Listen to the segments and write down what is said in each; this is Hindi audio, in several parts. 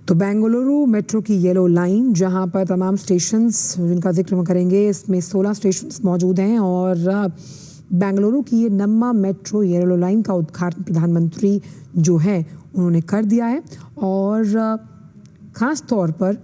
तो बेंगलुरु मेट्रो की येलो लाइन जहां पर तमाम स्टेशंस जिनका जिक्र हम करेंगे, इसमें 16 स्टेशंस मौजूद हैं और बेंगलुरु की ये नम्मा मेट्रो येलो लाइन का उद्घाटन प्रधानमंत्री जो है उन्होंने कर दिया है। और ख़ास तौर पर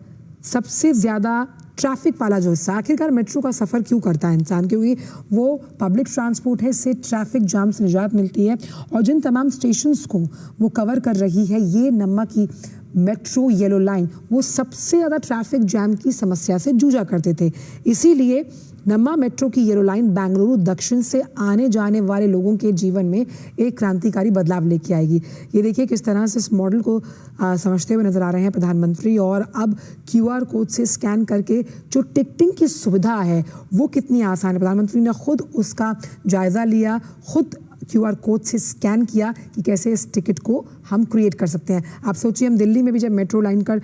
सबसे ज़्यादा ट्रैफिक वाला जो हिस्सा, आखिरकार मेट्रो का सफ़र क्यों करता है इंसान, क्योंकि वो पब्लिक ट्रांसपोर्ट है, इससे ट्रैफिक जाम से निजात मिलती है। और जिन तमाम स्टेशंस को वो कवर कर रही है ये नम्मा की मेट्रो येलो लाइन, वो सबसे ज़्यादा ट्रैफिक जैम की समस्या से जूझा करते थे। इसीलिए नम्मा मेट्रो की येलो लाइन बेंगलुरु दक्षिण से आने जाने वाले लोगों के जीवन में एक क्रांतिकारी बदलाव लेके आएगी। ये देखिए किस तरह से इस मॉडल को समझते हुए नजर आ रहे हैं प्रधानमंत्री। और अब QR कोड से स्कैन करके जो टिकटिंग की सुविधा है वो कितनी आसान है, प्रधानमंत्री ने खुद उसका जायजा लिया, खुद QR कोड से स्कैन किया कि कैसे इस टिकट को हम क्रिएट कर सकते हैं। आप सोचिए, हम दिल्ली में भी जब मेट्रो लाइन का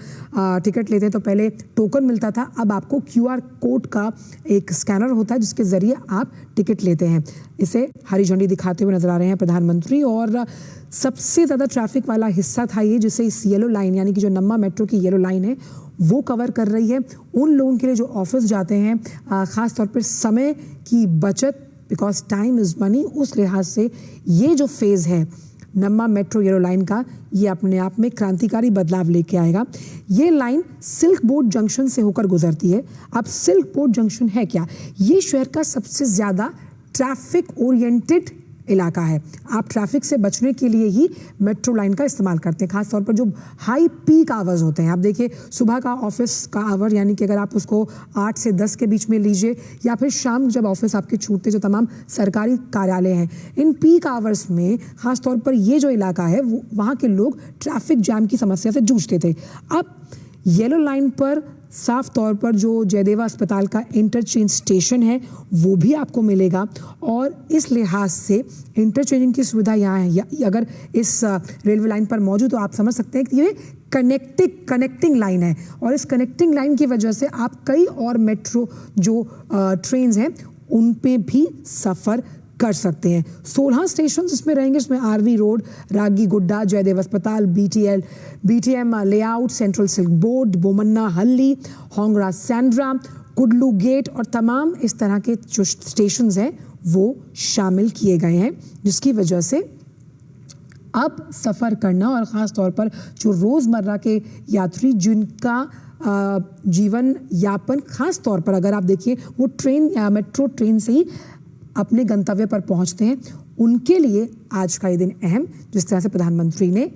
टिकट लेते हैं तो पहले टोकन मिलता था, अब आपको QR कोड का एक स्कैनर होता है जिसके ज़रिए आप टिकट लेते हैं। इसे हरी झंडी दिखाते हुए नजर आ रहे हैं प्रधानमंत्री। और सबसे ज़्यादा ट्रैफिक वाला हिस्सा था ये, जिसे इस येलो लाइन यानी कि जो नम्मा मेट्रो की येलो लाइन है वो कवर कर रही है। उन लोगों के लिए जो ऑफिस जाते हैं, ख़ास तौर पर समय की बचत, बिकॉज टाइम इज़ मनी, उस लिहाज से ये जो फेज़ है नम्मा मेट्रो येलो लाइन का, ये अपने आप में क्रांतिकारी बदलाव लेके आएगा। ये लाइन सिल्क बोर्ड जंक्शन से होकर गुजरती है। अब सिल्क बोर्ड जंक्शन है क्या? ये शहर का सबसे ज़्यादा ट्रैफिक ओरिएंटेड इलाका है। आप ट्रैफिक से बचने के लिए ही मेट्रो लाइन का इस्तेमाल करते हैं, खास तौर पर जो हाई पीक आवर्स होते हैं। आप देखिए, सुबह का ऑफिस का आवर यानी कि अगर आप उसको 8 से 10 के बीच में लीजिए, या फिर शाम जब ऑफिस आपके छूटते जो तमाम सरकारी कार्यालय हैं, इन पीक आवर्स में खास तौर पर ये जो इलाका है वहाँ के लोग ट्रैफिक जाम की समस्या से जूझते थे। अब येलो लाइन पर साफ तौर पर जो जयदेवा अस्पताल का इंटरचेंज स्टेशन है वो भी आपको मिलेगा। और इस लिहाज से इंटरचेंजिंग की सुविधा यहाँ है। अगर इस रेलवे लाइन पर मौजूद, तो आप समझ सकते हैं कि ये कनेक्टिंग लाइन है। और इस कनेक्टिंग लाइन की वजह से आप कई और मेट्रो जो ट्रेन्स हैं उन पे भी सफ़र कर सकते हैं। 16 स्टेशन इसमें रहेंगे, इसमें RV रोड, रागी गुड्डा, जयदेव अस्पताल, BTM layout, central silk board, Bommanahalli, होंगरा Sandra, कुडलू gate और तमाम इस तरह के जो स्टेशन हैं वो शामिल किए गए हैं, जिसकी वजह से अब सफ़र करना और ख़ास तौर पर जो रोज़मर्रा के यात्री जिनका जीवन यापन खास तौर पर अगर आप देखिए वो ट्रेन या मेट्रो ट्रेन से ही अपने गंतव्य पर पहुंचते हैं, उनके लिए आज का ये दिन अहम, जिस तरह से प्रधानमंत्री ने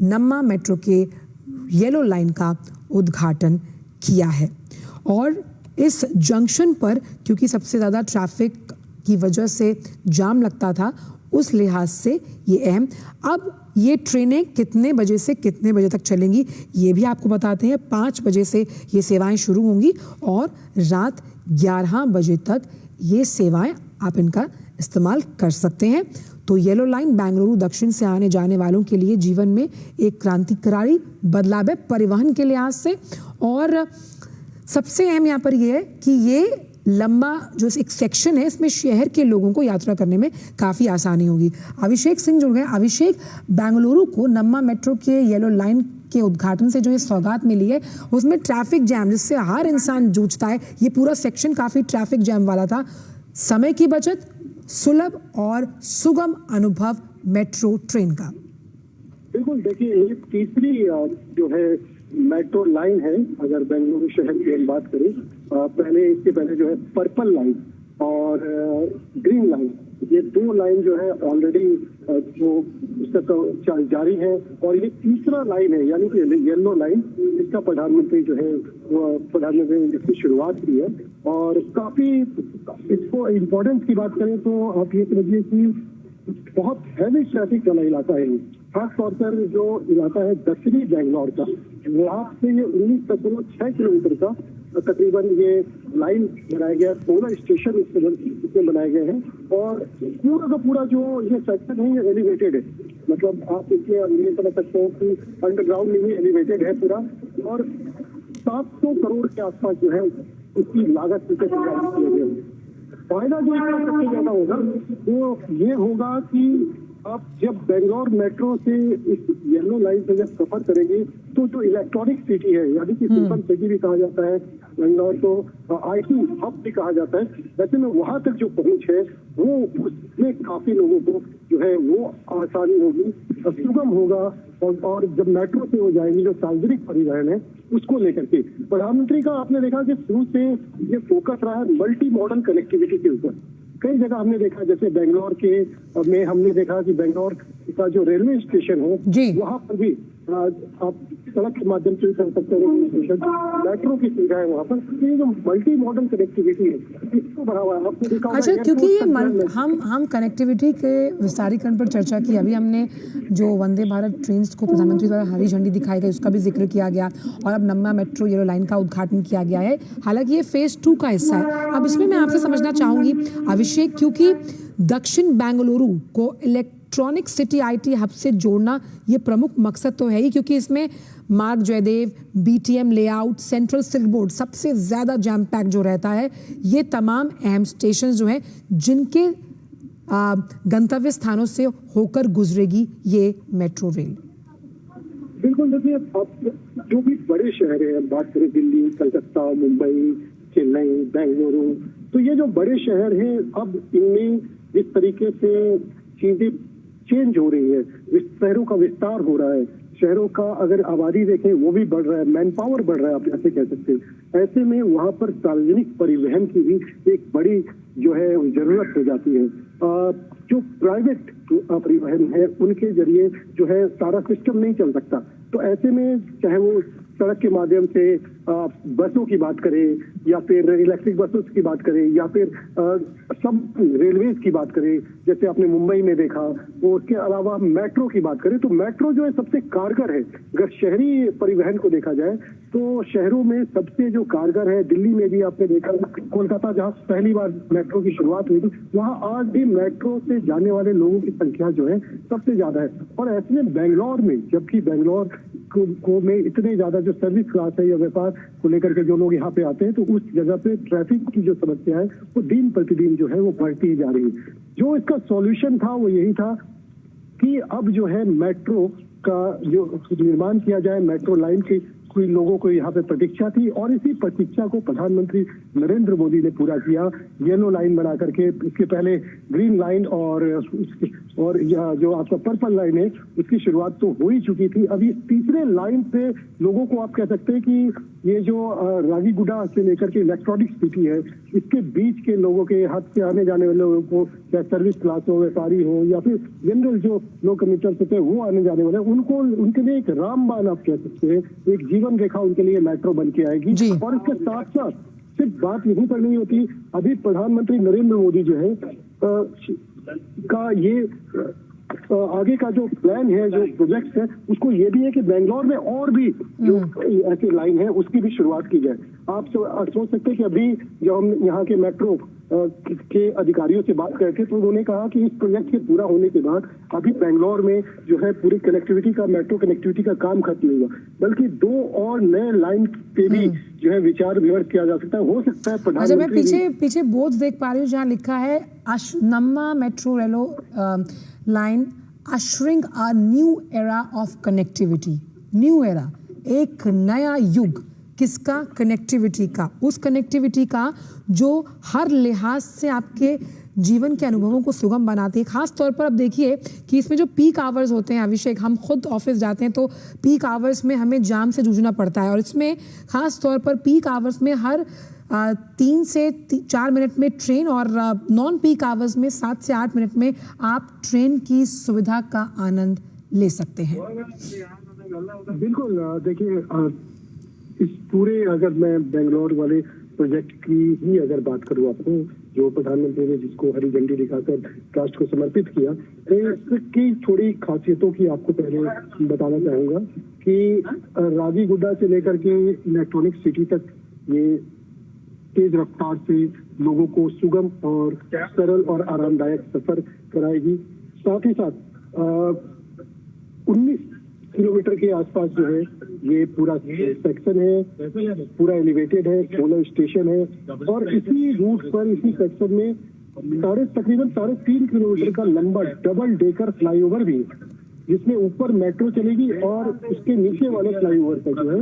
नम्मा मेट्रो के येलो लाइन का उद्घाटन किया है। और इस जंक्शन पर क्योंकि सबसे ज़्यादा ट्रैफिक की वजह से जाम लगता था, उस लिहाज से ये अहम। अब ये ट्रेनें कितने बजे से कितने बजे तक चलेंगी ये भी आपको बताते हैं। 5 बजे से ये सेवाएं शुरू होंगी और रात 11 बजे तक ये सेवाएं आप इनका इस्तेमाल कर सकते हैं। तो येलो लाइन बेंगलुरु दक्षिण से आने जाने वालों के लिए जीवन में एक क्रांतिकारी बदलाव है परिवहन के लिहाज से। और सबसे अहम यहाँ पर यह है कि ये लंबा जो एक सेक्शन है, इसमें शहर के लोगों को यात्रा करने में काफ़ी आसानी होगी। अभिषेक सिंह जुड़ गए। अभिषेक, बेंगलुरु को नम्मा मेट्रो के येलो लाइन के उद्घाटन से जो ये सौगात मिली है, उसमें ट्रैफिक जैम जिससे हर इंसान जूझता है, ये पूरा सेक्शन काफ़ी ट्रैफिक जैम वाला था। समय की बचत, सुलभ और सुगम अनुभव मेट्रो ट्रेन का। बिल्कुल, देखिए ये तीसरी जो है मेट्रो लाइन है अगर बेंगलुरु शहर की हम बात करें। इसके पहले जो है पर्पल लाइन और ग्रीन लाइन, ये 2 लाइन जो है ऑलरेडी जो उसका जारी है। और ये तीसरा लाइन है यानी कि येलो लाइन, इसका प्रधानमंत्री जो है प्रधानमंत्री ने इसकी शुरुआत की है। और काफी इसको इम्पोर्टेंस की बात करें तो आप ये समझिए कि बहुत हैवी ट्रैफिक वाला इलाका है। खास तौर पर जो इलाका है दक्षिणी बेंगलोर का, वहाँ से ये 19.6 किलोमीटर का तकरीबन ये लाइन बनाया गया। 16 स्टेशन इसमें बनाए गए हैं और पूरा का पूरा जो ये सेक्शन है ये एलिवेटेड है। मतलब आप इसके ये समझ सकते हो कि अंडरग्राउंड में ही एलिवेटेड है पूरा। और 700 करोड़ के आसपास जो है उसकी लागत से तैयार किया गया है। फायदा जो इसका सबसे ज्यादा होगा वो ये होगा कि आप जब बेंगलोर मेट्रो से इस येलो लाइन से जब सफर करेंगे तो जो इलेक्ट्रॉनिक सिटी है, यानी कि सिंपल सिटी भी कहा जाता है बेंगलोर को, आईटी हब भी कहा जाता है, वैसे में वहां तक जो पहुंच है वो उसमें काफी लोगों को जो है वो आसानी होगी, सुगम होगा। और जब मेट्रो से हो जाएंगी जो सार्वजनिक परिवहन है उसको लेकर के प्रधानमंत्री का आपने देखा कि शुरू से ये फोकस रहा है मल्टी मॉडल कनेक्टिविटी के ऊपर। कई जगह हमने देखा, जैसे बेंगलोर के में हमने देखा कि बेंगलोर का जो रेलवे स्टेशन है वहां पर भी आप सड़क के माध्यम से चल सकते हैं, रेलवे स्टेशन मेट्रो की सुविधा है वहां पर। तो ये जो मल्टी मॉडल कनेक्टिविटी है इसको बढ़ावा है, आपने देखा। अच्छा, क्योंकि ये हम कनेक्टिविटी के विस्तारीकरण पर चर्चा की, अभी हमने जो वंदे भारत ट्रेन को प्रधानमंत्री द्वारा हरी झंडी दिखाई गई उसका भी जिक्र किया गया, और अब नम्मा मेट्रो येलो लाइन का उद्घाटन किया गया है। हालांकि ये फेज 2 का हिस्सा है। अब इसमें मैं आपसे समझना चाहूंगी अभिषेक, क्योंकि दक्षिण बेंगलुरु को इलेक्ट्रॉनिक सिटी आईटी हब से जोड़ना ये प्रमुख मकसद तो है ही, क्योंकि इसमें मार्ग Jayadeva, BTM layout, central silk board सबसे ज्यादा जैम पैक जो रहता है, ये तमाम अहम स्टेशन जो हैं जिनके गंतव्य स्थानों से होकर गुजरेगी ये मेट्रो रेल। बिल्कुल, देखिए अब जो भी बड़े शहर हैं, बात करें दिल्ली, कलकत्ता, मुंबई, चेन्नई, बेंगलुरु, तो ये जो बड़े शहर हैं अब इनमें जिस तरीके से चीजें चेंज हो रही है, शहरों का विस्तार हो रहा है, शहरों का अगर आबादी देखें वो भी बढ़ रहा है, मैन पावर बढ़ रहा है, आप ऐसे कह सकते हैं। ऐसे में वहां पर सार्वजनिक परिवहन की भी एक बड़ी जो है जरूरत हो जाती है। जो प्राइवेट परिवहन है उनके जरिए जो है सारा सिस्टम नहीं चल सकता, तो ऐसे में चाहे वो सड़क के माध्यम से बसों की बात करें या फिर इलेक्ट्रिक बसों की बात करें या फिर सब रेलवेज की बात करें, जैसे आपने मुंबई में देखा, और उसके अलावा मेट्रो की बात करें तो मेट्रो जो है सबसे कारगर है। अगर शहरी परिवहन को देखा जाए तो शहरों में सबसे जो कारगर है, दिल्ली में भी आपने देखा, कोलकाता जहाँ पहली बार मेट्रो की शुरुआत हुई थी वहाँ आज भी मेट्रो से जाने वाले लोगों की संख्या जो है सबसे ज्यादा है। और ऐसे में बेंगलोर में, जबकि बेंगलोर को में इतने ज्यादा जो सर्विस क्लास है या व्यापार को लेकर के जो लोग यहाँ पे आते हैं, तो उस जगह पे ट्रैफिक की जो समस्या है वो दिन प्रतिदिन जो है वो बढ़ती जा रही है। जो इसका सॉल्यूशन था वो यही था कि अब जो है मेट्रो का जो निर्माण किया जाए, मेट्रो लाइन की कोई लोगों को यहाँ पे प्रतीक्षा थी और इसी प्रतीक्षा को प्रधानमंत्री नरेंद्र मोदी ने पूरा किया, येलो लाइन बना करके। इसके पहले ग्रीन लाइन और जो आपका पर्पल लाइन है उसकी शुरुआत तो हो ही चुकी थी। अभी तीसरे लाइन पे लोगों को आप कह सकते हैं कि ये जो राजीगुड़ा से लेकर के इलेक्ट्रॉनिक सिटी है, इसके बीच के लोगों के हाथ से आने जाने वाले लोगों को, चाहे सर्विस क्लास हो, व्यापारी हो या फिर जनरल जो लोग कम्यूटर्स होते हैं वो आने जाने वाले, उनको उनके लिए एक रामबाण आप कह सकते हैं, एक जीवन रेखा उनके लिए मेट्रो बन के आएगी। और इसके साथ साथ सिर्फ बात यहीं पर नहीं होती, अभी प्रधानमंत्री नरेंद्र मोदी जो है का ये आगे का जो प्लान है, जो प्रोजेक्ट है, उसको ये भी है कि बेंगलोर में और भी जो ऐसी लाइन है उसकी भी शुरुआत की जाए। आप सोच सकते हैं कि अभी जब हम यहाँ के मेट्रो के अधिकारियों से बात करते तो उन्होंने कहा कि इस प्रोजेक्ट के पूरा होने के बाद अभी बेंगलोर में जो है पूरी कनेक्टिविटी का, मेट्रो कनेक्टिविटी का काम खत्म नहीं हुआ, बल्कि 2 और नए लाइन पे भी जो है विचार विमर्श किया जा सकता है। हो सकता है प्रधानमंत्री, मैं पीछे बोर्ड देख पा रही हूँ जहाँ लिखा है नम्मा मेट्रो रेलो line ushering a new era of connectivity. New era, एक नया युग। किसका? कनेक्टिविटी का। उस कनेक्टिविटी का जो हर लिहाज से आपके जीवन के अनुभवों को सुगम बनाती है। खास तौर पर अब देखिए कि इसमें जो पीक आवर्स होते हैं, अभिषेक, हम खुद ऑफिस जाते हैं तो पीक आवर्स में हमें जाम से जूझना पड़ता है, और इसमें खास तौर पर पीक आवर्स में हर 3 से 4 मिनट में ट्रेन और नॉन पीक आवर्स में 7 से 8 मिनट में आप ट्रेन की सुविधा का आनंद ले सकते हैं। बिल्कुल, देखिए इस पूरे, अगर मैं बेंगलोर वाले प्रोजेक्ट की ही अगर बात करूं आपको, जो प्रधानमंत्री ने जिसको हरी झंडी दिखाकर राष्ट्र को समर्पित किया, तो इसकी थोड़ी खासियतों की आपको पहले बताना चाहूंगा कि राजीगुड़ा से लेकर के इलेक्ट्रॉनिक सिटी तक ये तेज रफ्तार से लोगों को सुगम और सरल और आरामदायक सफर कराएगी। साथ ही साथ 19 किलोमीटर के आसपास जो है ये पूरा सेक्शन है, पूरा एलिवेटेड है, 16 स्टेशन है, और इसी रूट पर, इसी सेक्शन में तकरीबन 3.5 किलोमीटर का लंबा डबल डेकर फ्लाईओवर भी है, जिसमें ऊपर मेट्रो चलेगी और उसके नीचे वाले फ्लाईओवर पर जो है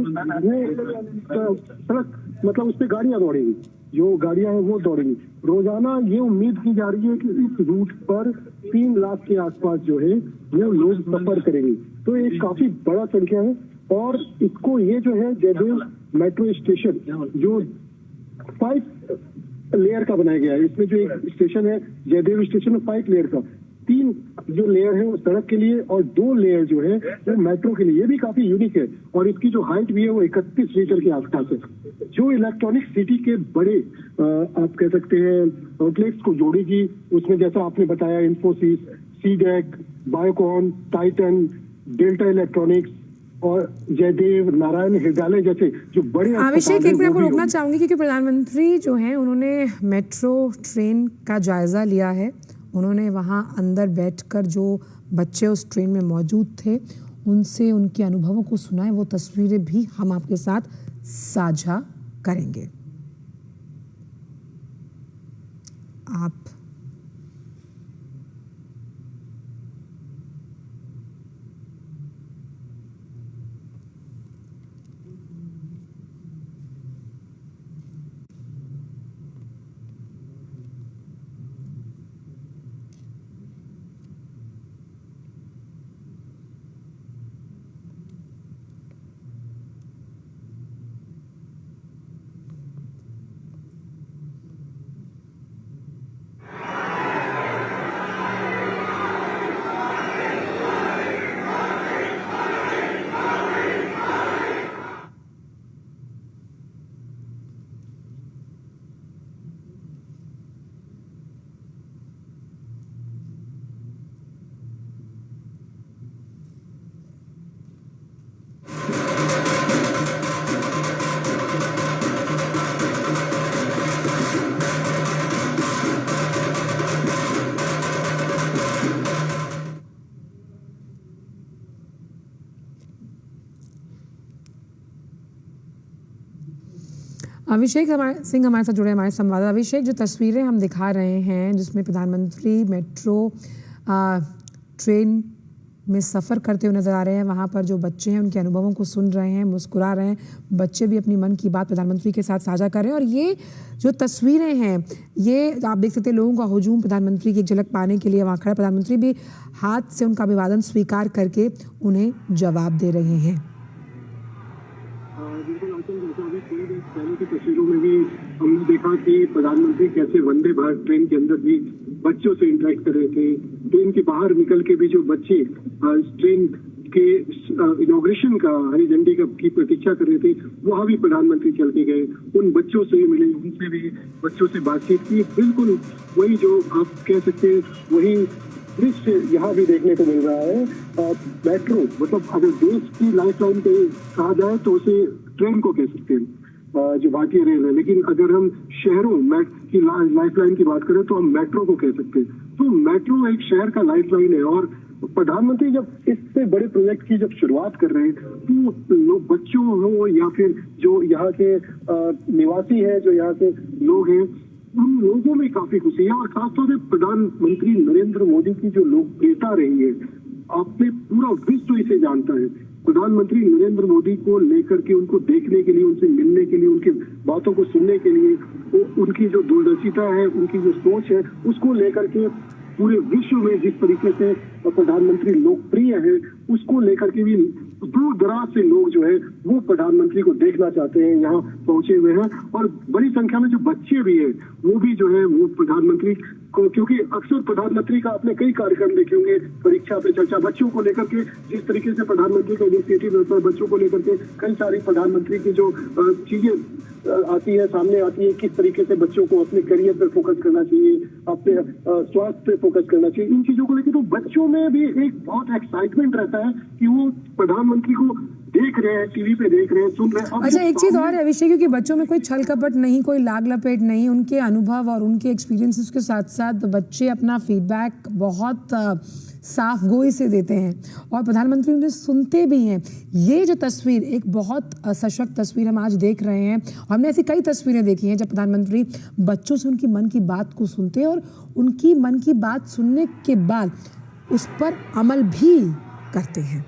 वो सड़क, मतलब उस पर गाड़ियां दौड़ेगी, जो गाड़ियां हैं वो दौड़ेंगी रोजाना। ये उम्मीद की जा रही है कि इस रूट पर 3 लाख के आसपास जो है वो लोग सफर करेंगे, तो ये काफी बड़ा संख्या है। और इसको ये जो है जयदेव मेट्रो स्टेशन जो 5 लेयर का बनाया गया है, इसमें जो एक स्टेशन है जयदेव स्टेशन 5 लेयर का, 3 जो लेयर है वो सड़क के लिए और 2 लेयर जो है वो मेट्रो के लिए, ये भी काफी यूनिक है। और इसकी जो हाइट भी है वो 31 मीटर के आसपास है, जो इलेक्ट्रॉनिक सिटी के बड़े आप कह सकते हैं आउटलेट्स को जोड़ेगी। उसमें जैसा आपने बताया Infosys, CDAC, Biocon, Titan, delta electronics और जयदेव, नारायण हृदयालय जैसे जो बड़े अभिषेक, एक मिनट आपको रोकना चाहूंगी क्योंकि प्रधानमंत्री जो हैं उन्होंने मेट्रो ट्रेन का जायजा लिया है। उन्होंने वहां अंदर बैठकर जो बच्चे उस ट्रेन में मौजूद थे उनसे उनके अनुभवों को सुना है, वो तस्वीरें भी हम आपके साथ साझा करेंगे। आप अभिषेक सिंह हमारे साथ जुड़े, हमारे संवाददाता। अभिषेक, जो तस्वीरें हम दिखा रहे हैं जिसमें प्रधानमंत्री मेट्रो ट्रेन में सफ़र करते हुए नजर आ रहे हैं, वहाँ पर जो बच्चे हैं उनके अनुभवों को सुन रहे हैं, मुस्कुरा रहे हैं, बच्चे भी अपनी मन की बात प्रधानमंत्री के साथ साझा कर रहे हैं। और ये जो तस्वीरें हैं ये आप देख सकते हैं, लोगों का हुजूम प्रधानमंत्री की एक झलक पाने के लिए वहाँ खड़ा, प्रधानमंत्री भी हाथ से उनका अभिवादन स्वीकार करके उन्हें जवाब दे रहे हैं। पहले की तस्वीरों में भी हमने देखा कि प्रधानमंत्री कैसे वंदे भारत ट्रेन के अंदर भी बच्चों से इंटरेक्ट कर रहे थे। ट्रेन के बाहर निकल के भी जो बच्चे ट्रेन के इनॉग्रेशन का हरी झंडी की प्रतीक्षा कर रहे थे, वहां भी प्रधानमंत्री चल के गए, उन बच्चों से भी मिले, उनसे भी बच्चों से बातचीत की। बिल्कुल वही जो आप कह सकते हैं वही दृश्य यहाँ भी देखने को मिल रहा है। मेट्रो मतलब अगर देश की लाइफलाइन पे कहा जाए तो उसे ट्रेन को कह सकते हैं, जो भारतीय रेल है, लेकिन अगर हम शहरों की लाइफलाइन की बात करें तो हम मेट्रो को कह सकते हैं। तो मेट्रो एक शहर का लाइफलाइन है। और प्रधानमंत्री जब इससे बड़े प्रोजेक्ट की जब शुरुआत कर रहे हैं तो लोग, बच्चों हो या फिर जो यहाँ के निवासी हैं, जो यहाँ के लोग हैं, उन लोगों में काफी खुशी है। और खासतौर से प्रधानमंत्री नरेंद्र मोदी की जो लोकप्रियता रही है, आपने पूरा विश्व इसे जानता है। प्रधानमंत्री नरेंद्र मोदी को लेकर के, उनको देखने के लिए, उनसे मिलने के लिए, उनकी बातों को सुनने के लिए, उनकी जो दूरदर्शिता है, उनकी जो सोच है, उसको लेकर के पूरे विश्व में जिस तरीके से प्रधानमंत्री लोकप्रिय है, उसको लेकर के भी दूर दराज से लोग जो है वो प्रधानमंत्री को देखना चाहते हैं, यहाँ पहुंचे हुए हैं। और बड़ी संख्या में जो बच्चे भी हैं वो भी जो है वो प्रधानमंत्री को, क्योंकि अक्सर प्रधानमंत्री का आपने कई कार्यक्रम देखे होंगे, परीक्षा पे चर्चा, बच्चों को लेकर के जिस तरीके से प्रधानमंत्री का इनिशिएटिव रहता है, बच्चों को लेकर के कई सारी प्रधानमंत्री की जो चीजें आती है, सामने आती है, किस तरीके से बच्चों को अपने करियर पे फोकस करना चाहिए, अपने स्वास्थ्य पे फोकस करना चाहिए, इन चीजों को लेकर तो बच्चों में भी एक बहुत एक्साइटमेंट रहता है कि वो प्रधानमंत्री को देख रहे हैं, टीवी पे देख रहे हैं, सुन रहे हैं। अब अच्छा, जो एक चीज और सामने- है अभिषेक, क्योंकि बच्चों में कोई छल कपट नहीं, कोई लाग लपेट नहीं, उनके अनुभव और उनके एक्सपीरियंसेस के साथ साथ बच्चे अपना फीडबैक बहुत साफ गोई से देते हैं और प्रधानमंत्री उन्हें सुनते भी हैं। ये जो तस्वीर, एक बहुत सशक्त तस्वीर हम आज देख रहे हैं, और हमने ऐसी कई तस्वीरें देखी हैं जब प्रधानमंत्री बच्चों से उनकी मन की बात को सुनते हैं और उनकी मन की बात सुनने के बाद उस पर अमल भी करते हैं।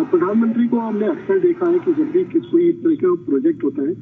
प्रधानमंत्री को हमने अक्सर देखा है कि जब भी कोई इस तरह का प्रोजेक्ट होता है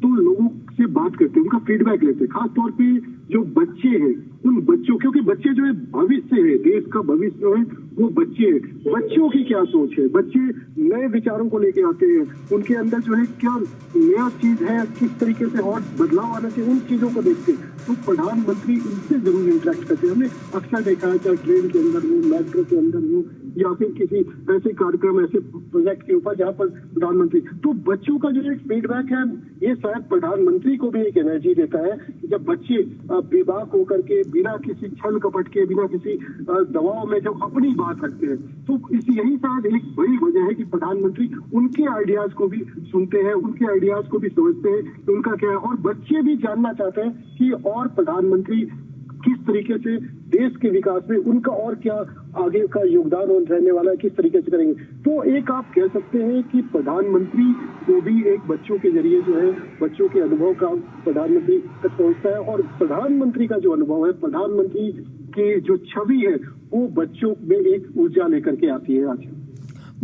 तो लोगों से बात करते हैं, उनका फीडबैक लेते हैं, खासतौर पे जो बच्चे हैं उन बच्चों, क्योंकि बच्चे जो है भविष्य है, देश का भविष्य जो है वो बच्चे हैं। बच्चों की क्या सोच है, बच्चे नए विचारों को लेके आते हैं, उनके अंदर जो है क्या नया चीज है, किस तरीके से और बदलाव आना चाहिए, उन चीजों को देखते हैं। तो प्रधानमंत्री इनसे जरूर इंटरेक्ट करते हैं। हमने अक्सर देखा है, चाहे ट्रेन के अंदर हो, मेट्रो के अंदर हो, या फिर किसी ऐसे कार्यक्रम, ऐसे प्रोजेक्ट के ऊपर जहाँ पर प्रधानमंत्री, तो बच्चों का जो एक फीडबैक है ये शायद प्रधानमंत्री को भी एक एनर्जी देता है। जब बच्चे बेबाक होकर के, बिना किसी छल कपट के, बिना किसी दबाव में जब अपनी बात रखते हैं, तो यही शायद एक बड़ी वजह है कि प्रधानमंत्री उनके आइडियाज को भी सुनते हैं, उनके आइडियाज को भी समझते हैं कि उनका क्या है, और बच्चे भी जानना चाहते हैं कि और प्रधानमंत्री किस तरीके से देश के विकास में उनका और क्या आगे का योगदान रहने वाला है, किस तरीके से करेंगे। तो एक आप कह सकते हैं कि प्रधानमंत्री को भी एक बच्चों के जरिए जो है बच्चों के अनुभव का प्रधानमंत्री तक पहुंचता है, और प्रधानमंत्री का जो अनुभव है, प्रधानमंत्री की जो छवि है, वो बच्चों में एक ऊर्जा लेकर के आती है आज।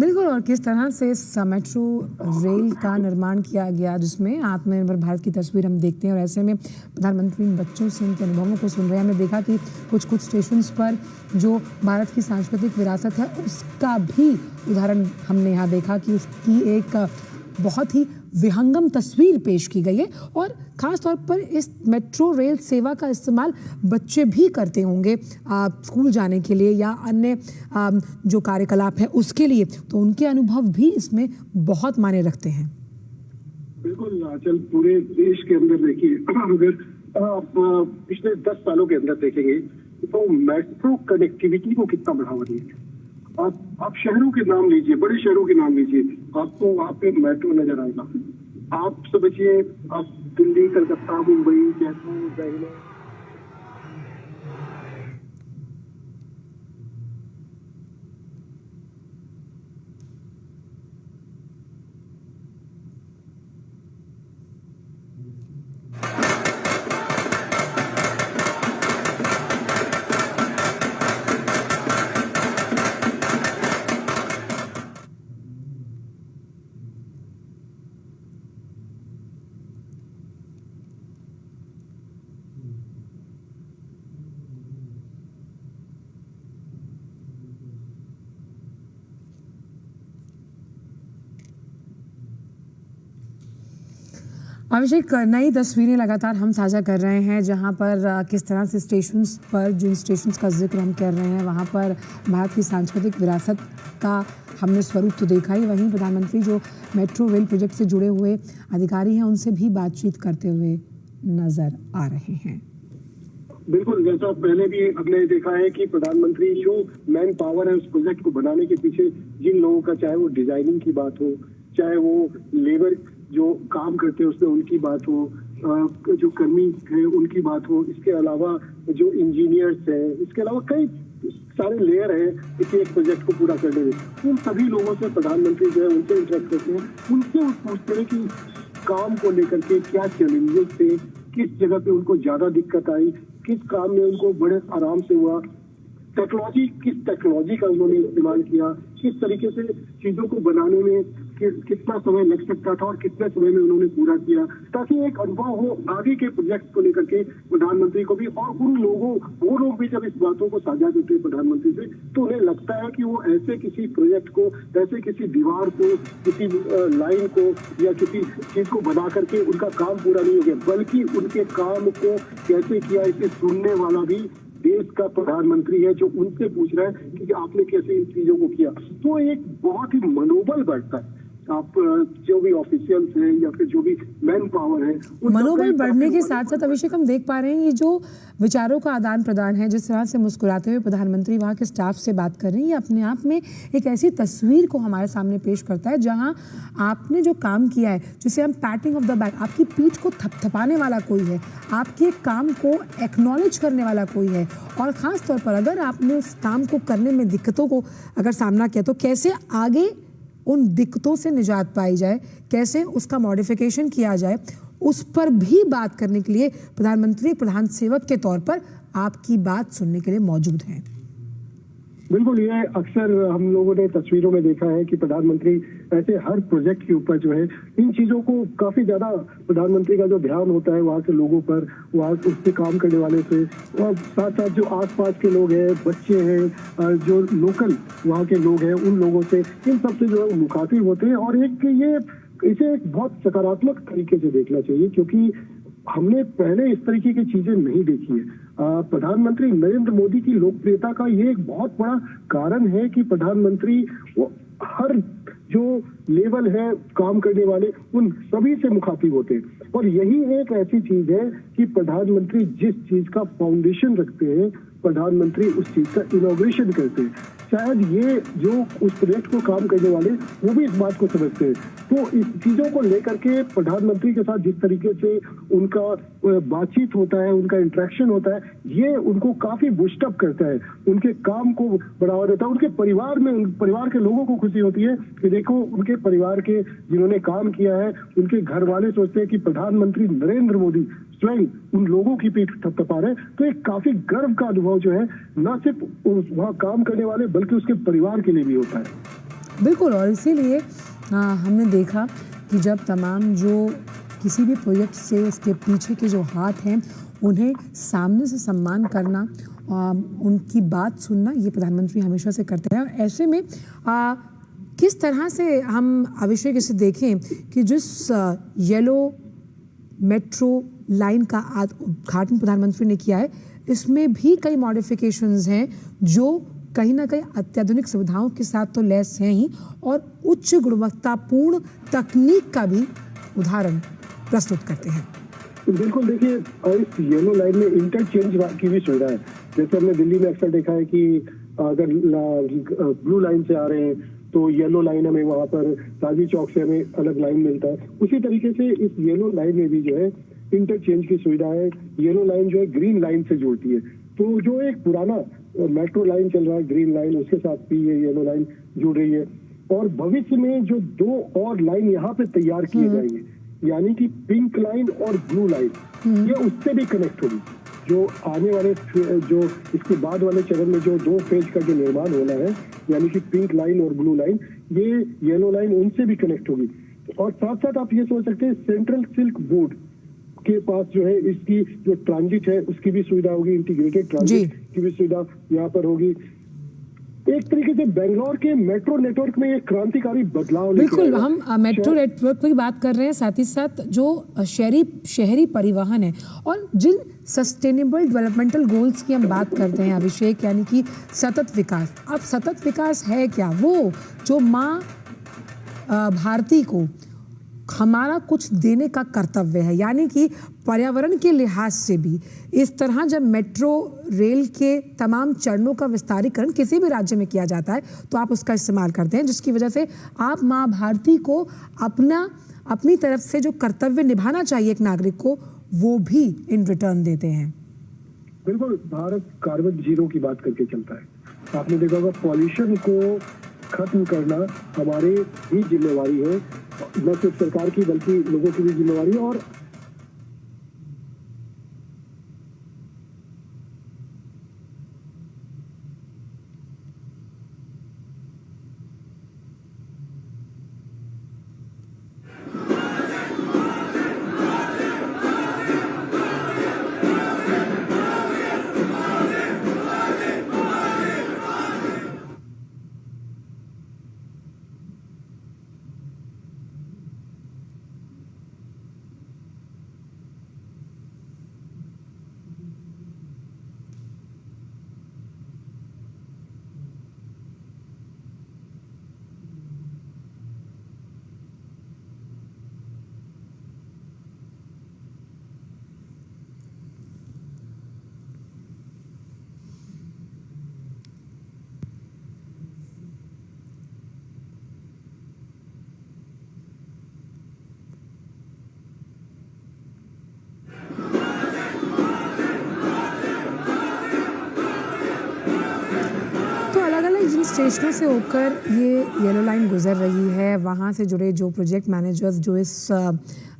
बिल्कुल, और किस तरह से इस मेट्रो रेल का निर्माण किया गया जिसमें आत्मनिर्भर भारत की तस्वीर हम देखते हैं, और ऐसे में प्रधानमंत्री बच्चों से उनके अनुभवों को सुन रहे हैं। हमने देखा कि कुछ स्टेशंस पर जो भारत की सांस्कृतिक विरासत है उसका भी उदाहरण हमने यहाँ देखा कि उसकी एक बहुत ही विहंगम तस्वीर पेश की गई है, और ख़ास तौर पर इस मेट्रो रेल सेवा का इस्तेमाल बच्चे भी करते होंगे स्कूल जाने के लिए या अन्य जो कार्यकलाप है उसके लिए, तो उनके अनुभव भी इसमें बहुत मायने रखते हैं। बिल्कुल आंचल, पूरे देश के अंदर देखिए, अगर आप पिछले 10 सालों के अंदर देखेंगे तो मेट्रो कनेक्टिविटी को कितना बढ़ावा दिया। आप शहरों के नाम लीजिए, बड़े शहरों के नाम लीजिए, आपको वहाँ पे मेट्रो नजर आएगा। आप समझिए, आप दिल्ली, कलकत्ता, मुंबई, जयपुर, बेंगलोर, अभिषेक, नई तस्वीरें लगातार हम साझा कर रहे हैं जहां पर किस तरह से स्टेशंस पर, जिन स्टेशंस का जिक्र हम कर रहे हैं वहां पर भारत की सांस्कृतिक विरासत का हमने स्वरूप तो देखा ही, वहीं प्रधानमंत्री जो मेट्रो रेल प्रोजेक्ट से जुड़े हुए अधिकारी हैं उनसे भी बातचीत करते हुए नजर आ रहे हैं। बिल्कुल, जैसा पहले भी हमने देखा है कि प्रधानमंत्री जो मैन पावर है उस प्रोजेक्ट को बनाने के पीछे जिन लोगों का, चाहे वो डिजाइनिंग की बात हो, चाहे वो लेबर जो काम करते हैं उसमें उनकी बात हो, जो कर्मी है उनकी बात हो, इसके अलावा जो इंजीनियर्स हैं, इसके अलावा कई सारे लेयर हैं इसी एक प्रोजेक्ट को पूरा करने में, उन सभी लोगों से प्रधानमंत्री जो है उनसे इंटरेक्ट करते हैं, उनसे पूछते हैं कि काम को लेकर के क्या चैलेंजेस थे, किस जगह पे उनको ज्यादा दिक्कत आई, किस काम में उनको बड़े आराम से हुआ, किस टेक्नोलॉजी का उन्होंने इस्तेमाल किया, किस तरीके से चीजों को बनाने में कितना समय लग सकता था और कितने समय में उन्होंने पूरा किया, ताकि एक अनुभव हो आगे के प्रोजेक्ट को लेकर के प्रधानमंत्री को भी, और वो लोग भी जब इस बातों को साझा करते हैं प्रधानमंत्री से, तो उन्हें लगता है कि वो ऐसे किसी प्रोजेक्ट को, ऐसे किसी दीवार को, किसी लाइन को या किसी चीज को बना करके उनका काम पूरा नहीं हो गया, बल्कि उनके काम को कैसे किया इसे सुनने वाला भी देश का प्रधानमंत्री है, जो उनसे पूछ रहा है कि आपने कैसे इन चीजों को किया। तो एक बहुत ही मनोबल बढ़ता है आप जो भी ऑफिशियल्स हैं या फिर जो भी मैन पावर है, उन मनोबल सबका बढ़ने के काफी साथ साथ अभिषेक हम देख पा रहे हैं ये जो विचारों का आदान प्रदान है, जिस तरह से मुस्कुराते हुए प्रधानमंत्री वहाँ के स्टाफ से बात कर रहे हैं, ये अपने आप में एक ऐसी तस्वीर को हमारे सामने पेश करता है जहाँ आपने जो काम किया है, जिसे हम पैटिंग ऑफ द बैक, आपकी पीठ को थपथपाने वाला कोई है, आपके काम को एक्नॉलेज करने वाला कोई है, और ख़ास तौर पर अगर आपने उस काम को करने में दिक्कतों को अगर सामना किया तो कैसे आगे उन दिक्कतों से निजात पाई जाए, कैसे उसका मॉडिफिकेशन किया जाए, उस पर भी बात करने के लिए प्रधानमंत्री प्रधान सेवक के तौर पर आपकी बात सुनने के लिए मौजूद हैं। बिल्कुल, ये अक्सर हम लोगों ने तस्वीरों में देखा है कि प्रधानमंत्री ऐसे हर प्रोजेक्ट के ऊपर जो है इन चीजों को काफी ज्यादा प्रधानमंत्री का जो ध्यान होता है वहाँ के लोगों पर, वहाँ उस पे काम करने वाले से, और साथ साथ जो आसपास के लोग हैं, बच्चे हैं, जो लोकल वहाँ के लोग हैं, उन लोगों से, इन सबसे जो है मुखातिब होते हैं। और एक ये इसे एक बहुत सकारात्मक तरीके से देखना चाहिए, क्योंकि हमने पहले इस तरीके की चीजें नहीं देखी है। प्रधानमंत्री नरेंद्र मोदी की लोकप्रियता का ये एक बहुत बड़ा कारण है कि प्रधानमंत्री वो हर जो लेवल है काम करने वाले उन सभी से मुखातिब होते हैं। और यही एक ऐसी चीज है कि प्रधानमंत्री जिस चीज का फाउंडेशन रखते हैं, प्रधानमंत्री उस चीज का इनोवेशन करते हैं। शायद ये जो उस प्रोजेक्ट को काम करने वाले वो भी इस बात को समझते हैं। तो इस चीजों को लेकर के प्रधानमंत्री के साथ जिस तरीके से उनका बातचीत होता है, उनका इंटरेक्शन होता है, ये उनको काफी बूस्टअप करता है, उनके काम को बढ़ावा देता है। उनके परिवार में, परिवार के लोगों को खुशी होती है कि देखो उनके परिवार के जिन्होंने काम किया है, उनके घर वाले सोचते हैं कि प्रधानमंत्री नरेंद्र मोदी स्वयं उन लोगों की पीठ थपथपा रहे। तो एक काफी गर्व का अनुभव जो है न सिर्फ वहाँ काम करने वाले बल्कि उसके परिवार के लिए भी होता है। बिल्कुल, और इसीलिए हमने देखा कि जब तमाम जो किसी भी प्रोजेक्ट से उसके पीछे के जो हाथ हैं उन्हें सामने से सम्मान करना, उनकी बात सुनना, ये प्रधानमंत्री हमेशा से करते हैं। और ऐसे में किस तरह से हम अभिषेक इसे देखें कि जिस येलो मेट्रो लाइन का उद्घाटन प्रधानमंत्री ने किया है, इसमें भी कई मॉडिफिकेशंस हैं जो कहीं ना कहीं अत्याधुनिक सुविधाओं के साथ तो लैस हैं ही, और उच्च गुणवत्तापूर्ण तकनीक का भी उदाहरण प्रस्तुत करते हैं। बिल्कुल, देखिए इस येलो लाइन में इंटरचेंज की भी सुविधा है। जैसे हमने दिल्ली में अक्सर देखा है कि अगर ब्लू लाइन से आ रहे हैं तो येलो लाइन हमें वहाँ पर ताजी चौक से हमें अलग लाइन मिलता है। उसी तरीके से इस येलो लाइन में भी जो है इंटरचेंज की सुविधा है। येलो लाइन जो है ग्रीन लाइन से जोड़ती है, तो जो एक पुराना मेट्रो लाइन चल रहा है ग्रीन लाइन, उसके साथ भी ये येलो लाइन जुड़ रही है। और भविष्य में जो 2 और लाइन यहाँ पे तैयार किए जाएंगे, यानी कि पिंक लाइन और ब्लू लाइन, ये उससे भी कनेक्ट होगी। जो आने वाले जो इसके बाद वाले चरण में जो 2 फेज का जो निर्माण होना है, यानी कि पिंक लाइन और ब्लू लाइन, ये येलो लाइन उनसे भी कनेक्ट होगी। और साथ साथ आप ये सोच सकते हैं सेंट्रल सिल्क बोर्ड के पास जो है इसकी जो ट्रांजिट है उसकी भी सुविधा होगी, इंटीग्रेटेड ट्रांजिट की भी सुविधा यहाँ पर होगी। एक तरीके से बेंगलोर के मेट्रो नेटवर्क में एक क्रांतिकारी बदलाव। बिल्कुल, हम मेट्रो नेटवर्क की बात कर रहे हैं, साथ ही साथ जो शहरी परिवहन है और जिन सस्टेनेबल डेवलपमेंटल गोल्स की हम बात करते हैं अभिषेक, यानी कि सतत विकास। अब सतत विकास है क्या? वो जो माँ भारती को हमारा कुछ देने का कर्तव्य है, यानी कि पर्यावरण के लिहाज से भी इस तरह जब मेट्रो रेल के तमाम चरणों का विस्तारीकरण किसी भी राज्य में किया जाता है तो आप उसका इस्तेमाल करते हैं, जिसकी वजह से आप माँ भारती को अपनी तरफ से जो कर्तव्य निभाना चाहिए एक नागरिक को, वो भी इन रिटर्न देते हैं। बिल्कुल, भारत कार्बन जीरो की बात करके चलता है। आपने देखा होगा पॉल्यूशन को खत्म करना हमारी ही जिम्मेवारी है, न सिर्फ सरकार की बल्कि लोगों की भी जिम्मेवारी है। और स्टेशनों से होकर ये येलो लाइन गुजर रही है। वहाँ से जुड़े जो प्रोजेक्ट मैनेजर्स जो इस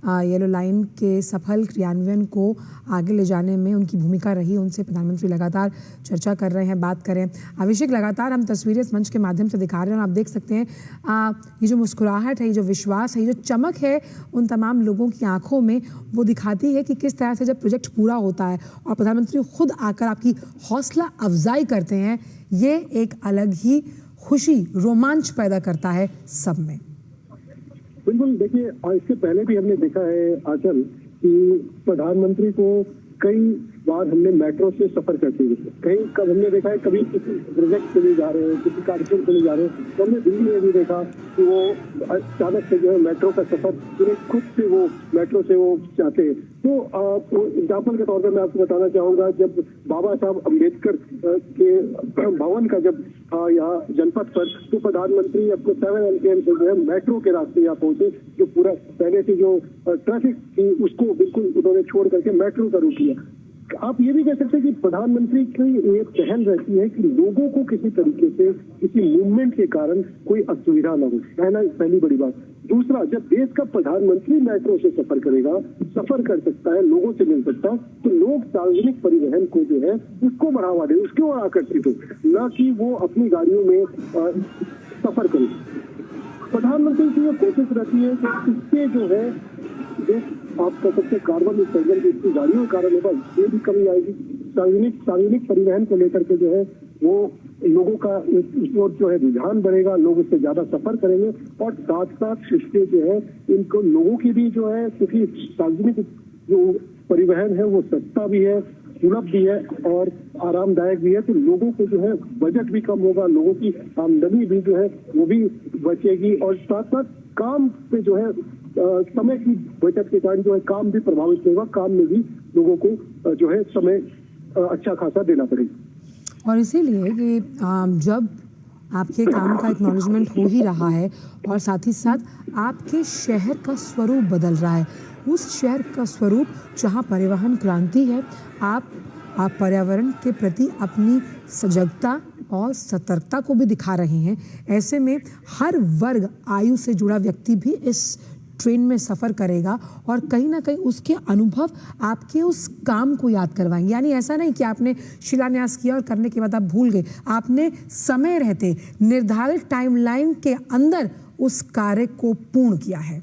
येलो लाइन के सफल क्रियान्वयन को आगे ले जाने में उनकी भूमिका रही, उनसे प्रधानमंत्री लगातार चर्चा कर रहे हैं, बात कर रहे हैं। अभिषेक, लगातार हम तस्वीरें इस मंच के माध्यम से दिखा रहे हैं और आप देख सकते हैं ये जो मुस्कुराहट है, ये जो विश्वास है, ये जो चमक है उन तमाम लोगों की आंखों में, वो दिखाती है कि किस तरह से जब प्रोजेक्ट पूरा होता है और प्रधानमंत्री खुद आकर आपकी हौसला अफजाई करते हैं, ये एक अलग ही खुशी, रोमांच पैदा करता है सब में। बिल्कुल, देखिए इससे पहले भी हमने देखा है आंचल कि प्रधानमंत्री को कई बार हमने मेट्रो से सफर करते हुए कहीं कब हमने देखा है, कभी किसी प्रोजेक्ट के लिए जा रहे हैं, किसी कार्यक्रम के लिए जा रहे हैं, तो हमने दिल्ली में भी देखा कि वो अचानक से जो है मेट्रो का सफर पूरे खुद से वो मेट्रो से वो जाते हैं। तो एग्जाम्पल के तौर पर मैं आपको बताना चाहूंगा, जब बाबा साहब अम्बेडकर के भवन का जब था यहाँ जनपद पर, तो प्रधानमंत्री अपने 7 AM से जो है मेट्रो के रास्ते यहाँ पहुंचे, जो पूरा पहले से जो ट्रैफिक थी उसको बिल्कुल उन्होंने छोड़ करके मेट्रो का रूट लिया। आप ये भी कह सकते हैं कि प्रधानमंत्री की ये पहल रहती है कि लोगों को किसी तरीके से किसी मूवमेंट के कारण कोई असुविधा न हो, पहली बड़ी बात। दूसरा, जब देश का प्रधानमंत्री मेट्रो से सफर करेगा, सफर कर सकता है, लोगों से मिल सकता है, तो लोग सार्वजनिक परिवहन को जो है उसको बढ़ावा दे, उसके ओर आकर्षित हो, न कि वो अपनी गाड़ियों में सफर करें। प्रधानमंत्री की ये कोशिश रहती है कि इससे जो है आप कह सकते कार्बन उत्सर्जन की इसकी गाड़ियों के कारण होगा, ये भी कमी आएगी। सार्वजनिक परिवहन को लेकर के जो है वो लोगों का इस ओर जो है रुझान बढ़ेगा, लोग इससे ज्यादा सफर करेंगे और साथ साथ इससे जो है इनको लोगों की भी जो है, क्योंकि सार्वजनिक जो परिवहन है वो सस्ता भी है, सुलभ भी है और आरामदायक भी है, तो लोगों को जो है बजट भी कम होगा, लोगों की आमदनी भी जो है वो भी बचेगी और साथ साथ काम पे जो है समय की बचत के कारण जो है काम भी प्रभावित होगा, काम में भी लोगों को जो है समय अच्छा खासा देना पड़ेगा। और इसीलिए कि जब आपके काम का एक्नॉलेजमेंट हो ही रहा है और साथ ही साथ आपके शहर का स्वरूप बदल रहा है, उस शहर का स्वरूप जहाँ परिवहन क्रांति है, आप पर्यावरण के प्रति अपनी सजगता और सतर्कता को भी दिखा रहे हैं। ऐसे में हर वर्ग आयु से जुड़ा व्यक्ति भी इस ट्रेन में सफ़र करेगा और कहीं ना कहीं उसके अनुभव आपके उस काम को याद करवाएंगे। यानी ऐसा नहीं कि आपने शिलान्यास किया और करने के बाद आप भूल गए, आपने समय रहते निर्धारित टाइमलाइन के अंदर उस कार्य को पूर्ण किया है।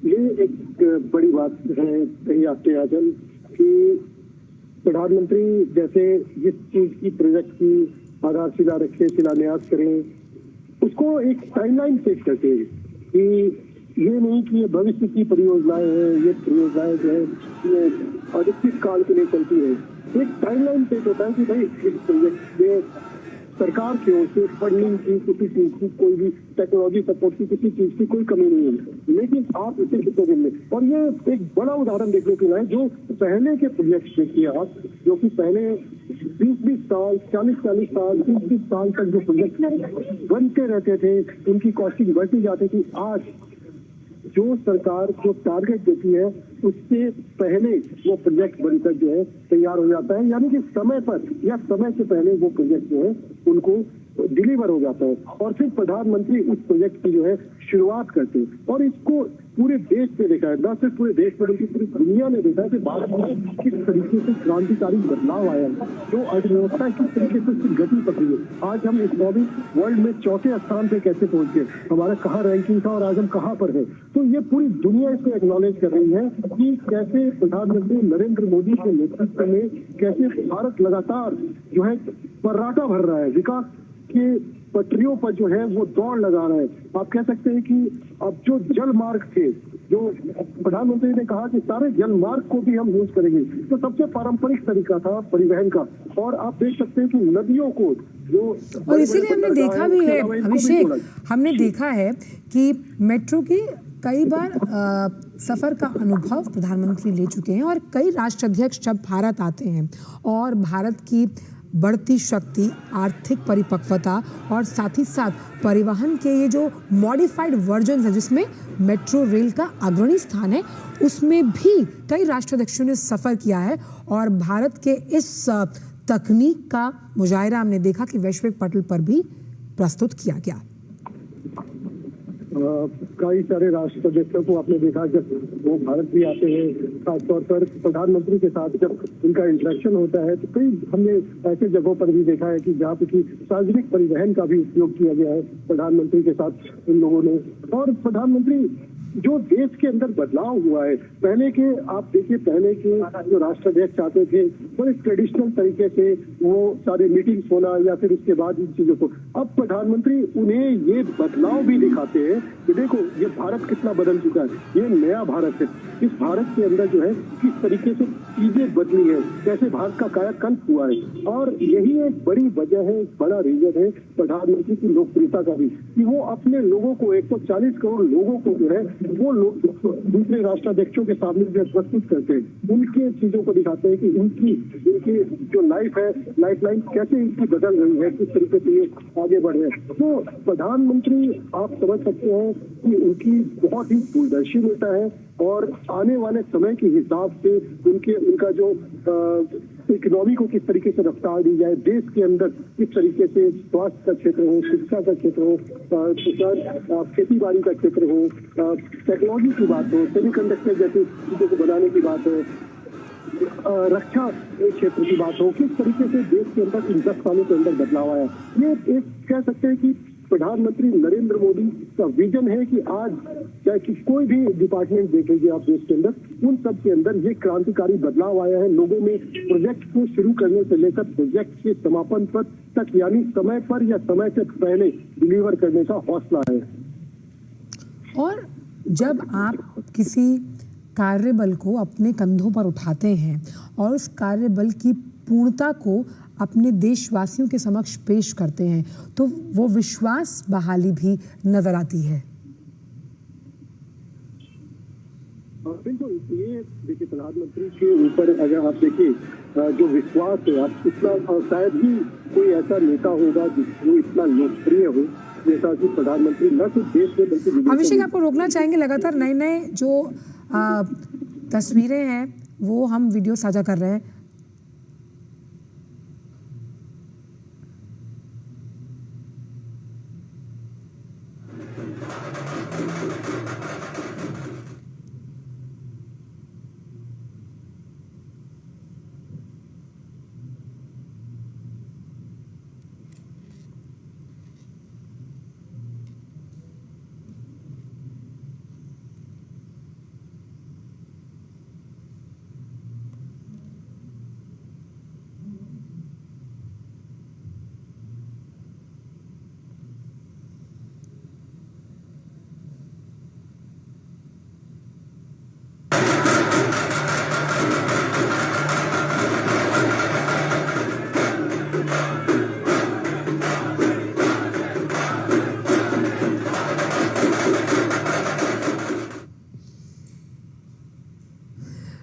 ये एक बड़ी बात है कही आपके आजल कि प्रधानमंत्री जैसे जिस चीज की प्रोजेक्ट की आधारशिला रखे, शिलान्यास करें, उसको एक टाइमलाइन सेट करते हैं कि ये नहीं कि ये भविष्य की परियोजनाएं हैं, ये परियोजनाएं जो है ये अनिश्चित काल के लिए चलती है। एक टाइमलाइन सेट होता है कि भाई इस प्रोजेक्ट में सरकार की ओर से फंडिंग की, किसी चीज की, कोई भी टेक्नोलॉजी सपोर्ट की, किसी चीज की कोई कमी नहीं है, लेकिन आप इसे कितने दिन में, और ये एक बड़ा उदाहरण देखने को मिला है जो पहले के प्रोजेक्ट देखिए आप, जो कि पहले 20-20 साल, 40-40 साल, 30-30 साल तक जो प्रोजेक्ट बनते रहते थे, उनकी कॉस्टिंग बढ़ती जाती थी। आज जो सरकार जो टारगेट देती है उससे पहले वो प्रोजेक्ट बनकर जो है तैयार हो जाता है, यानी कि समय पर या समय से पहले वो प्रोजेक्ट जो है उनको डिलीवर हो जाता है और फिर प्रधानमंत्री उस प्रोजेक्ट की जो है शुरुआत करते हैं। और इसको पूरे देश में देखा है, न सिर्फ पूरे देश में बल्कि पूरी दुनिया ने देखा है कि भारत में किस तरीके से क्रांतिकारी बदलाव आया है, जो अर्थव्यवस्था किस तरीके से उसकी गति पकड़ी है। आज हम इकोनॉमिक वर्ल्ड में 4थे स्थान पे कैसे पहुंच गए, हमारा कहाँ रैंकिंग था और आज हम कहाँ पर है। तो ये पूरी दुनिया इसको एक्नॉलेज कर रही है कि कैसे प्रधानमंत्री नरेंद्र मोदी के नेतृत्व में कैसे भारत लगातार जो है पराठा भर रहा है, विकास के पटरियों पर जो है वो दौड़ लगा रहा है। आप कह सकते हैं कि अब जो जल मार्ग थे, जो प्रधानमंत्री ने कहा कि सारे जल मार्ग को भी हम यूज करेंगे, तो सबसे पारंपरिक तरीका था परिवहन का। और आप देख सकते हैं कि नदियों को जो, और इसीलिए हमने देखा भी है अभिषेक, हमने देखा है कि मेट्रो की कई बार सफ़र का अनुभव प्रधानमंत्री ले चुके हैं और कई राष्ट्राध्यक्ष जब भारत आते हैं और भारत की बढ़ती शक्ति, आर्थिक परिपक्वता और साथ ही साथ परिवहन के ये जो मॉडिफाइड वर्जन है जिसमें मेट्रो रेल का अग्रणी स्थान है, उसमें भी कई राष्ट्राध्यक्षों ने सफ़र किया है और भारत के इस तकनीक का मुजाहिरा हमने देखा कि वैश्विक पटल पर भी प्रस्तुत किया गया। कई सारे राष्ट्र अध्यक्षों को आपने देखा जब वो भारत भी आते हैं, खासतौर पर प्रधानमंत्री के साथ जब उनका इंटरेक्शन होता है, तो कई हमने ऐसे जगहों पर भी देखा है कि जहाँ पे कि सार्वजनिक परिवहन का भी उपयोग किया गया है प्रधानमंत्री के साथ इन लोगों ने। और प्रधानमंत्री जो देश के अंदर बदलाव हुआ है, पहले के आप देखिए, पहले के जो राष्ट्राध्यक्ष आते थे बड़े ट्रेडिशनल तरीके से वो सारे मीटिंग्स होना या फिर उसके बाद इन चीजों को, अब प्रधानमंत्री उन्हें ये बदलाव भी दिखाते हैं कि देखो ये भारत कितना बदल चुका है, ये नया भारत है। इस भारत के अंदर जो है किस तरीके से चीजें बदली है, कैसे भारत का कायाकल्प हुआ है। और यही एक बड़ी वजह है, एक बड़ा रीजन है प्रधानमंत्री की लोकप्रियता का भी, कि वो अपने लोगों को 140 करोड़ लोगों को जो है वो लोग दूसरे राष्ट्राध्यक्षों के सामने जो प्रस्तुत करते हैं, उनके चीजों को दिखाते हैं कि उनकी जो लाइफ है, लाइफ लाइन कैसे इनकी बदल रही है, किस तरीके से ये आगे बढ़ रहे हैं। तो प्रधानमंत्री आप समझ सकते हैं कि उनकी बहुत ही दूरदर्शी नेता है और आने वाले समय के हिसाब से उनका जो इकोनॉमी को किस तरीके से रफ्तार दी जाए, देश के अंदर किस तरीके से स्वास्थ्य का क्षेत्र हो, शिक्षा का क्षेत्र हो, खेती बाड़ी का क्षेत्र हो, टेक्नोलॉजी की बात हो, सेमीकंडक्टर जैसी चीजों को बनाने की बात हो, रक्षा क्षेत्र की बात हो, किस तरीके से देश के अंदर इन 10 सालों के अंदर बदलाव आया। ये एक कह सकते हैं कि प्रधानमंत्री नरेंद्र मोदी का विजन है कि आज चाहे कि कोई भी डिपार्टमेंट देख लीजिए आप देश के अंदर, उन सब के अंदर ये क्रांतिकारी बदलाव आया है। लोगों में प्रोजेक्ट को शुरू करने से लेकर प्रोजेक्ट के समापन पर तक, यानी समय पर या समय से पहले डिलीवर करने का हौसला है। और जब आप किसी कार्यबल को अपने कंधों पर उठाते हैं और उस कार्यबल की पूर्णता को अपने देशवासियों के समक्ष पेश करते हैं, तो वो विश्वास बहाली भी नजर आती है। बिल्कुल, ये देखिए प्रधानमंत्री के ऊपर अगर आप देखिए जो विश्वास है, आप इतना शायद ही कोई ऐसा नेता होगा जो इतना लोकप्रिय हो जैसा कि प्रधानमंत्री, न सिर्फ देश में बल्कि। अभिषेक, आपको रोकना चाहेंगे, लगातार नए नए जो तस्वीरें हैं वो हम वीडियो साझा कर रहे हैं।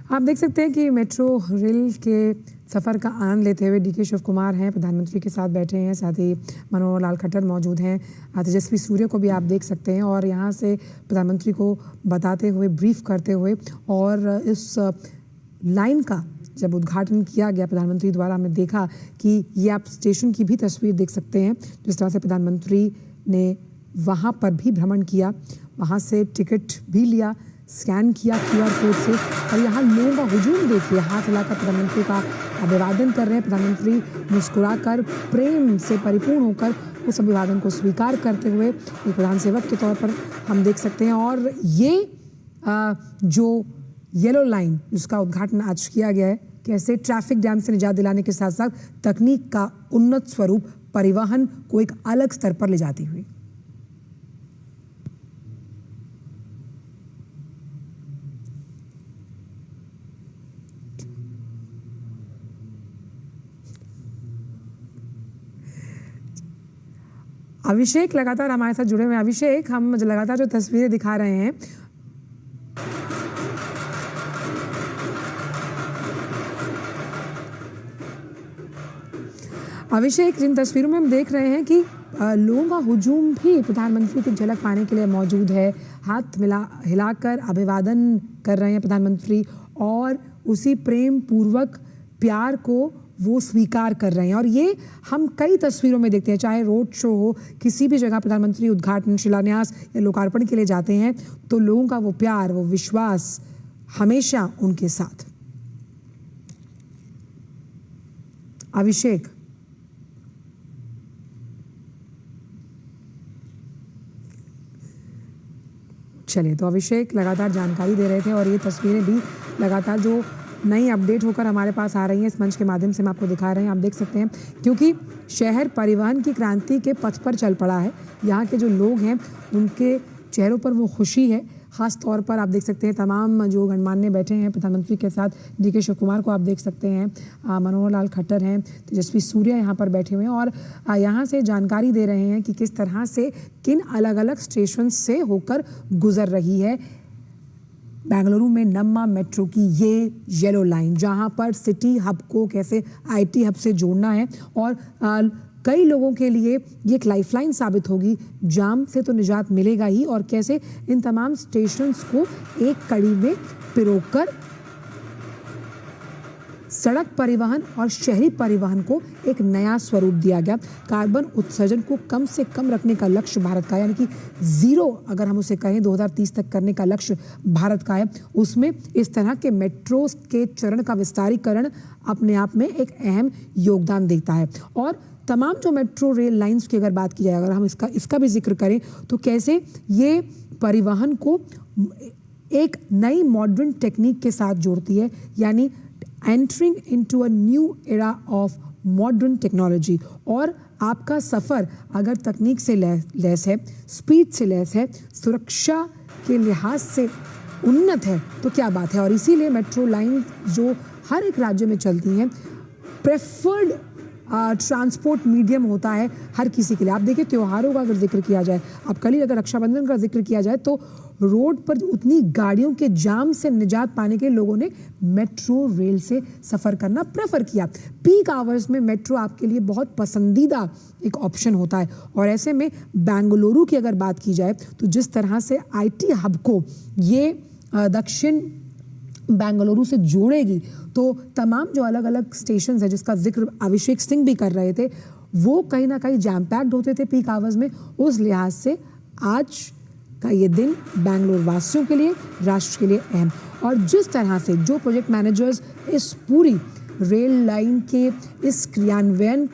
आप देख सकते हैं कि मेट्रो रेल के सफ़र का आनंद लेते हुए डीके शिव कुमार हैं, प्रधानमंत्री के साथ बैठे हैं, साथ ही मनोहर लाल खट्टर मौजूद हैं, तेजस्वी सूर्य को भी आप देख सकते हैं। और यहाँ से प्रधानमंत्री को बताते हुए, ब्रीफ करते हुए, और इस लाइन का जब उद्घाटन किया गया प्रधानमंत्री द्वारा, हमने देखा कि ये आप स्टेशन की भी तस्वीर देख सकते हैं, जिस तरह से प्रधानमंत्री ने वहाँ पर भी भ्रमण किया, वहाँ से टिकट भी लिया, स्कैन किया QR कोड से, और यहाँ लोगों का हुजूम देखिए, हाथ हिलाकर प्रधानमंत्री का अभिवादन कर रहे हैं। प्रधानमंत्री मुस्कुराकर, प्रेम से परिपूर्ण होकर उस अभिवादन को स्वीकार करते हुए एक प्रधान सेवक के तौर पर हम देख सकते हैं। और ये जो येलो लाइन जिसका उद्घाटन आज किया गया है, कैसे ट्रैफिक जैम से निजात दिलाने के साथ साथ तकनीक का उन्नत स्वरूप परिवहन को एक अलग स्तर पर ले जाती हुई। अभिषेक लगातार हमारे साथ जुड़े हुए हैं। अभिषेक, हम लगातार जो तस्वीरें दिखा रहे हैं, अभिषेक, जिन तस्वीरों में हम देख रहे हैं कि लोगों का हुजूम भी प्रधानमंत्री की झलक पाने के लिए मौजूद है, हाथ हिलाकर अभिवादन कर रहे हैं प्रधानमंत्री, और उसी प्रेम पूर्वक प्यार को वो स्वीकार कर रहे हैं। और ये हम कई तस्वीरों में देखते हैं, चाहे रोड शो हो, किसी भी जगह प्रधानमंत्री उद्घाटन, शिलान्यास या लोकार्पण के लिए जाते हैं तो लोगों का वो प्यार, वो विश्वास हमेशा उनके साथ। अभिषेक, चलिए, तो अभिषेक लगातार जानकारी दे रहे थे और ये तस्वीरें भी लगातार जो नई अपडेट होकर हमारे पास आ रही हैं इस मंच के माध्यम से हम आपको दिखा रहे हैं। आप देख सकते हैं क्योंकि शहर परिवहन की क्रांति के पथ पर चल पड़ा है। यहाँ के जो लोग हैं उनके चेहरों पर वो खुशी है। खास तौर पर आप देख सकते हैं तमाम जो गणमान्य बैठे हैं प्रधानमंत्री के साथ, डीके शिव कुमार को आप देख सकते हैं, मनोहर लाल खट्टर हैं, तेजस्वी सूर्या यहाँ पर बैठे हुए हैं और यहाँ से जानकारी दे रहे हैं कि किस तरह से किन अलग अलग स्टेशन से होकर गुजर रही है बेंगलुरु में नम्मा मेट्रो की ये येलो लाइन, जहाँ पर सिटी हब को कैसे IT हब से जोड़ना है और कई लोगों के लिए ये एक लाइफलाइन साबित होगी। जाम से तो निजात मिलेगा ही, और कैसे इन तमाम स्टेशंस को एक कड़ी में पिरोकर सड़क परिवहन और शहरी परिवहन को एक नया स्वरूप दिया गया। कार्बन उत्सर्जन को कम से कम रखने का लक्ष्य भारत का, यानी कि जीरो अगर हम उसे कहें 2030 तक करने का लक्ष्य भारत का है। उसमें इस तरह के मेट्रो के चरण का विस्तारीकरण अपने आप में एक अहम योगदान देता है। और तमाम जो मेट्रो रेल लाइंस की अगर बात की जाए, अगर हम इसका भी जिक्र करें तो कैसे ये परिवहन को एक नई मॉडर्न टेक्निक के साथ जोड़ती है, यानी entering into a new era of modern technology. और आपका सफ़र अगर तकनीक से लैस है, स्पीड से लैस है, सुरक्षा के लिहाज से उन्नत है तो क्या बात है। और इसीलिए मेट्रो लाइन जो हर एक राज्य में चलती हैं प्रेफर्ड ट्रांसपोर्ट मीडियम होता है हर किसी के लिए। आप देखिए त्योहारों का अगर जिक्र किया जाए, अब कल ही अगर रक्षाबंधन का जिक्र किया जाए तो रोड पर उतनी गाड़ियों के जाम से निजात पाने के लिए लोगों ने मेट्रो रेल से सफ़र करना प्रेफर किया। पीक आवर्स में मेट्रो आपके लिए बहुत पसंदीदा एक ऑप्शन होता है। और ऐसे में बेंगलुरु की अगर बात की जाए तो जिस तरह से IT हब को ये दक्षिण बेंगलुरु से जोड़ेगी तो तमाम जो अलग अलग स्टेशन है जिसका जिक्र अभिषेक सिंह भी कर रहे थे, वो कहीं ना कहीं जैम पैक्ड होते थे पीक आवर्स में। उस लिहाज से आज का ये दिन बेंगलुरु वासियों के लिए, राष्ट्र के लिए अहम। और जिस तरह से जो प्रोजेक्ट मैनेजर्स इस पूरी रेल लाइन के इस क्रियान्वयन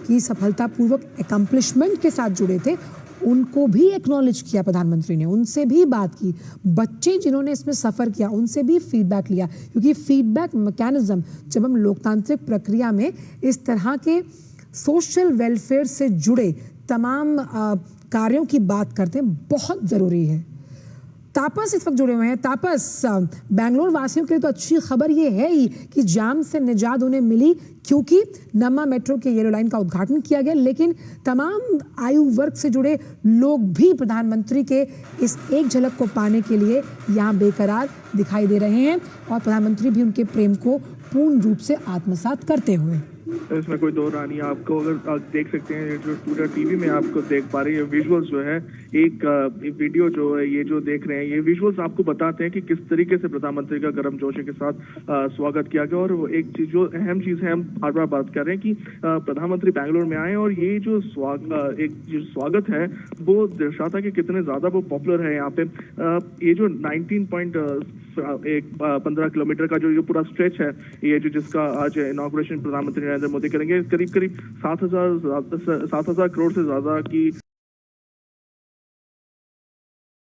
की सफलतापूर्वक एकम्प्लिशमेंट के साथ जुड़े थे, उनको भी एक्नॉलेज किया प्रधानमंत्री ने, उनसे भी बात की। बच्चे जिन्होंने इसमें सफ़र किया उनसे भी फीडबैक लिया, क्योंकि फीडबैक मैकेनिज्म जब हम लोकतांत्रिक प्रक्रिया में इस तरह के सोशल वेलफेयर से जुड़े तमाम कार्यों की बात करते हैं, बहुत ज़रूरी है। तापस इस वक्त जुड़े हुए हैं। तापस, बेंगलुरु वासियों के लिए तो अच्छी खबर ये है ही कि जाम से निजात उन्हें मिली क्योंकि नम्मा मेट्रो के येलो लाइन का उद्घाटन किया गया, लेकिन तमाम आयु वर्ग से जुड़े लोग भी प्रधानमंत्री के इस एक झलक को पाने के लिए यहाँ बेकरार दिखाई दे रहे हैं और प्रधानमंत्री भी उनके प्रेम को पूर्ण रूप से आत्मसात करते हुए। इसमें कोई दो रानी आपको अगर आप देख सकते हैं जो ट्विटर टीवी में आपको देख पा रही है विजुअल्स जो है, एक वीडियो जो है ये जो देख रहे हैं ये विजुअल्स आपको बताते हैं कि किस तरीके से प्रधानमंत्री का गर्मजोशी के साथ स्वागत किया गया। और वो एक चीज जो अहम चीज है, हम बार बार बात कर रहे हैं कि प्रधानमंत्री बेंगलुरु में आए और ये जो स्वागत है वो दर्शाता कि कितने ज्यादा वो पॉपुलर है यहाँ पे। ये जो 15 किलोमीटर का जो पूरा स्ट्रेच है, ये जो जिसका आज इनॉग्रेशन प्रधानमंत्री नरेंद्र मोदी करेंगे, करीब 7,000 करोड़ से ज्यादा की